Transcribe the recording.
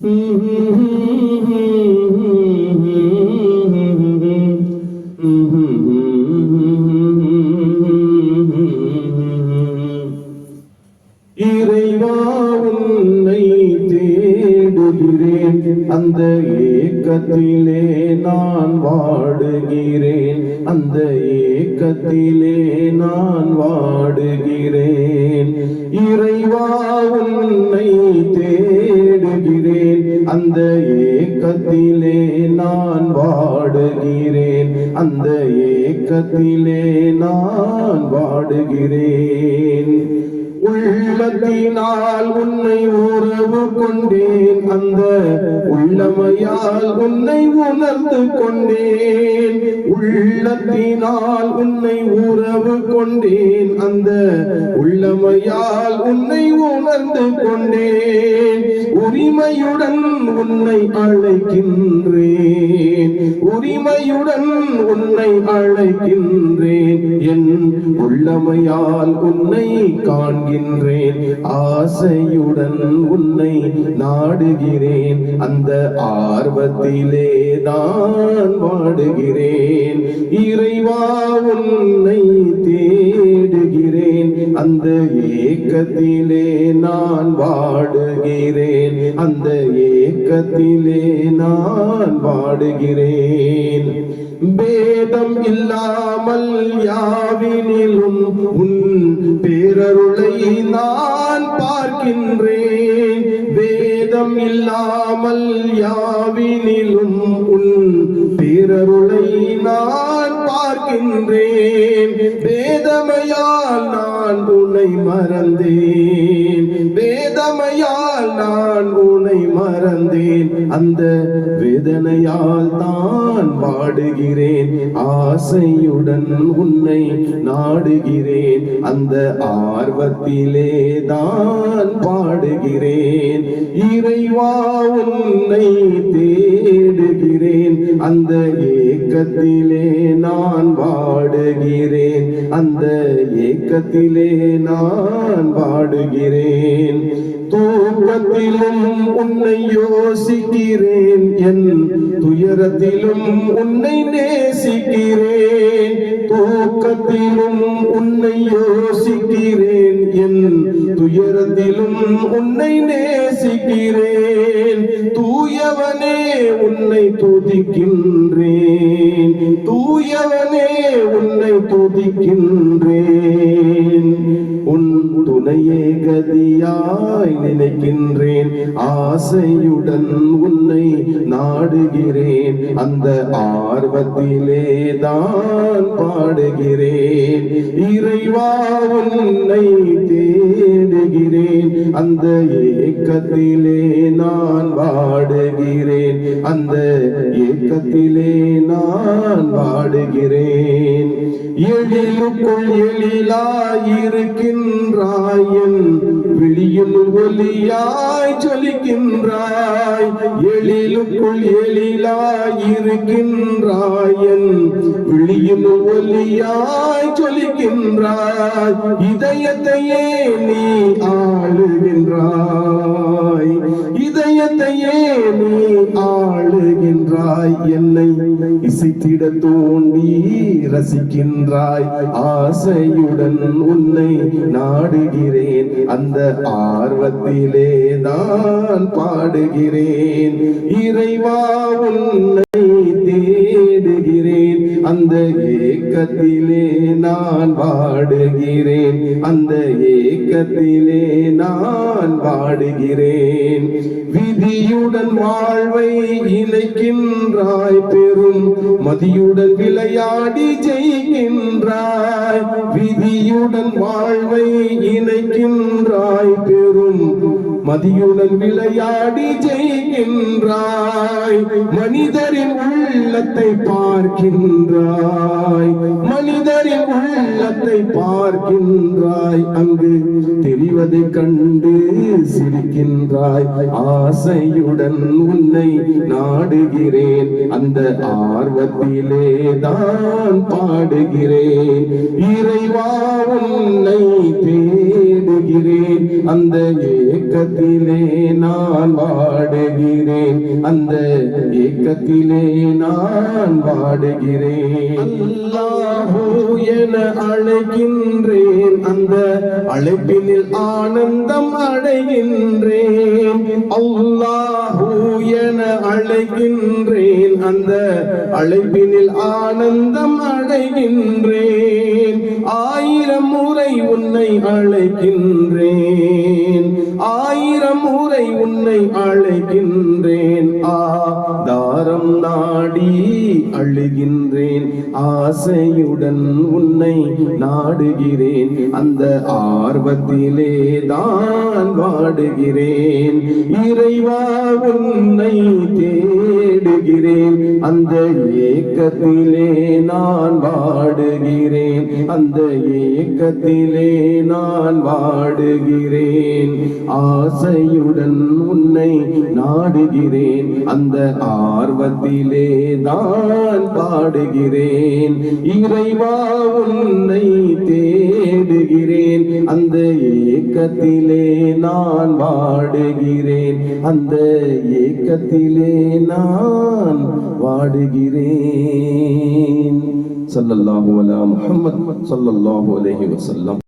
இறைவா உன்னை தேடுகிறேன், அந்த ஏக்கத்திலே நான் வாடுகிறேன், அந்த ஏக்கத்திலே நான் வாடுகிறேன். இறைவா உன்னை தேடுகிறேன், அந்த ஏக்கத்திலே நான் வாடுகிறேன், அந்த ஏக்கத்திலே நான் வாடுகிறேன். உள்ளத்தினால் உன்னை உறவு கொண்டேன், அந்த உள்ளமையால் உன்னை உணர்ந்து கொண்டேன். உள்ளத்தினால் உன்னை உறவு கொண்டேன், அந்த உள்ளமையால் உன்னை உணர்ந்து கொண்டேன். உரிமையுடன் உன்னை அழைக்கின்றேன், உரிமையுடன் உன்னை அழைக்கின்றேன். என் உள்ளமையால் உன்னை காண்கின்றேன், ஆசையுடன் உன்னை நாடுகிறேன், அந்த ஆர்வத்திலே தான் வாடுகிறேன். இறைவா உன்னை தேடுகிறேன், அந்த ஏக்கத்திலே நான் வாடுகிறேன், அந்த ஏக்கத்திலே நான் வாடுகிறேன். பேதம் இல்லாமல் யாவினிலும் உன் பேரருளை நான் பார்க்கின்றேன். வேதம் இல்லாமல் யாவினிலும் உன் பேரருளை நான் பார்க்கின்றேன். வேதமையால் நான் உன்னை மறந்தேன், வேதமையால் நான் உன்னை மறந்தேன். அந்த வேதனையால் தான் வாடுகிறேன், ஆசையுடன் உன்னை நாடுகிறேன், அந்த ஆர்வத்திலே தான் பாடுகிறேன். இறைவா உன்னை தேடுகிறேன், அந்த ஏக்கத்திலே நான் வாடுகிறேன், அந்த ஏக்கத்திலே நான் வாடுகிறேன். தூக்கத்திலும் உன்னை யோசிக்கிறேன், என் துயரத்திலும் உன்னை நேசிக்கிறேன். தூக்கத்திலும் உன்னை யோசிக்கிறேன், என் துயரத்திலும் உன்னை நேசிக்கிறேன். தூயவனே உன்னை துதிக்கின்றேன், தூயவனே உன்னை துதிக்கின்றேன். உன் துணையே கதியாய் நினைக்கின்றேன், ஆசையுடன் உன்னை நாடுகிறேன், அந்த ஆர்வத்திலே தான் பாடுகிறேன். இறைவா உன்னை தேடுகிறேன், அந்த ஏக்கத்திலே நான் வாடுகிறேன், அந்த ஏக்கத்திலே நான் வாடுகிறேன். எழிலுக்குள் எழிலாயிருக்கின்றாய், என் விழியில் ஒளியாய் ஜொலிக்கின்றாய். எழிலுக்குள் எழிலாயிருக்கின்றாய், என் விழியில் ஒளியாய் ஜொலிக்கின்றாய். இதயத்தையே நீ ஆளுகின்றாய், இதயத்தையே நீ ஆளுகின்றாய். என்னை இசைத்திட தோண்டி ரசிக்கின்றாய், ஆசையுடன் உன்னை நாடுகிறேன், அந்த ஆர்வத்திலே தான் பாடுகிறேன். இறைவா உன்னை தேடுகிறேன், அந்த ஏக்கத்திலே நான் வாடுகிறேன், அந்த ஏக்கத்திலே நான் வாடுகிறேன். விதியுடன் வாழ்வை இணைக்கின்றாய், பெரும் மதியுடன் விளையாடி ஜெயிக்கின்றாய். விதியுடன் வாழ்வை இணைக்கின்றாய், பெரும் மதியுடன் விளையாடி ஜெயிக்கின்றாய். மனிதரின் உள்ளத்தை பார்க்கின்றாய், மனிதரின் உள்ளத்தை பார்க்கின்றாய். அங்கு தெரிவதை கண்டு சிரிக்கின்றாய், ஆசையுடன் உன்னை நாடுகிறேன், அந்த ஆர்வத்திலே தான் பாடுகிறேன். இறைவா உன்னை தேடுகிறேன், அந்த ஏக்கத்திலே நான் வாடுகிறேன், அந்த ஏக்கத்திலே நான் வாடுகிறேன். அல்லாஹு என அழைக்கின்றேன், அந்த அழைப்பினில் ஆனந்தம் அடைகின்றேன். அல்லாஹு என அழைக்கின்றேன், அந்த அழைப்பினில் ஆனந்தம் அடைகின்றேன். 1000 முறை உன்னை அழைக்கின்றேன், 1000 முறை உன்னை அழைக்கின்றேன். ஆதாரம் நாடி அழுகின்றேன், ஆசையுடன் உன்னை நாடுகிறேன், அந்த ஆர்வத்திலே தான் வாடுகிறேன். இறைவா உன்னை தேடுகிறேன், அந்த ஏக்கத்திலே நான் வாடுகிறேன், அந்த ஏக்கத்திலே நான் வாடுகிறேன். ஆசையுடன் உன்னை நாடுகிறேன், அந்த ஆர்வத்திலே தான் பாடுகிறேன். இறைவா உன்னை தேடுகிறேன், அந்த ஏக்கத்திலே நான் வாடுகிறேன், அந்த ஏக்கத்திலே நான் வாடுகிறேன். ஸல்லல்லாஹு அலா முஹம்மத் ஸல்லல்லாஹு அலைஹி வஸல்லம்.